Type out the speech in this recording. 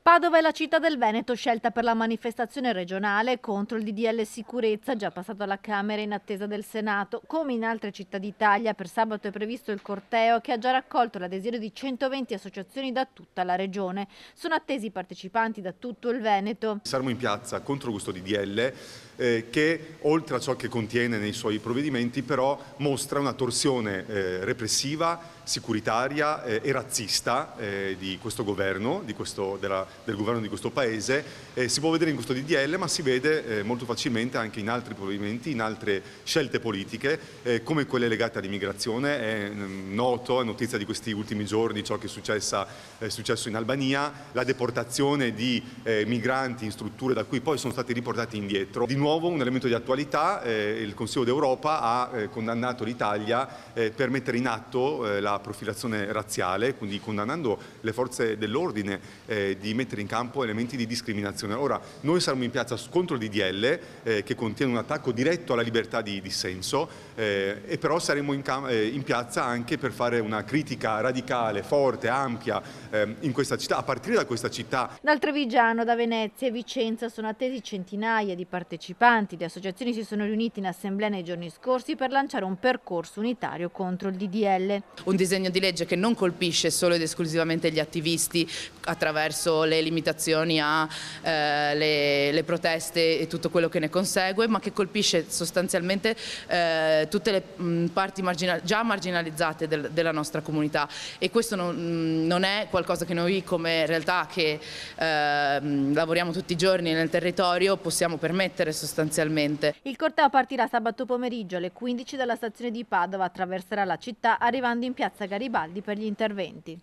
Padova è la città del Veneto scelta per la manifestazione regionale contro il DDL sicurezza, già passato alla Camera in attesa del Senato. Come in altre città d'Italia, per sabato è previsto il corteo che ha già raccolto l'adesione di 120 associazioni da tutta la regione. Sono attesi partecipanti da tutto il Veneto. Saremo in piazza contro questo DDL che, oltre a ciò che contiene nei suoi provvedimenti, però mostra una torsione repressiva, sicuritaria e razzista di questo governo, del governo di questo paese. Si può vedere in questo DDL, ma si vede molto facilmente anche in altri provvedimenti, in altre scelte politiche, come quelle legate all'immigrazione. È noto, è notizia di questi ultimi giorni ciò che è successo in Albania, la deportazione di migranti in strutture da cui poi sono stati riportati indietro. Di nuovo un elemento di attualità, il Consiglio d'Europa ha condannato l'Italia per mettere in atto la profilazione razziale, quindi condannando le forze dell'ordine di mettere in campo elementi di discriminazione. Ora, noi saremo in piazza contro il DDL che contiene un attacco diretto alla libertà di dissenso, e però saremo in piazza anche per fare una critica radicale, forte, ampia in questa città, a partire da questa città. Dal Trevigiano, da Venezia e Vicenza sono attesi centinaia di partecipanti. Le associazioni si sono riunite in assemblea nei giorni scorsi per lanciare un percorso unitario contro il DDL. Un disegno di legge che non colpisce solo ed esclusivamente gli attivisti attraverso le limitazioni alle proteste e tutto quello che ne consegue, ma che colpisce sostanzialmente tutte le parti già marginalizzate della nostra comunità, e questo non è qualcosa che noi, come realtà che lavoriamo tutti i giorni nel territorio, possiamo permettere sostanzialmente. Il corteo partirà sabato pomeriggio alle 15 dalla stazione di Padova, attraverserà la città arrivando in piazza Garibaldi per gli interventi.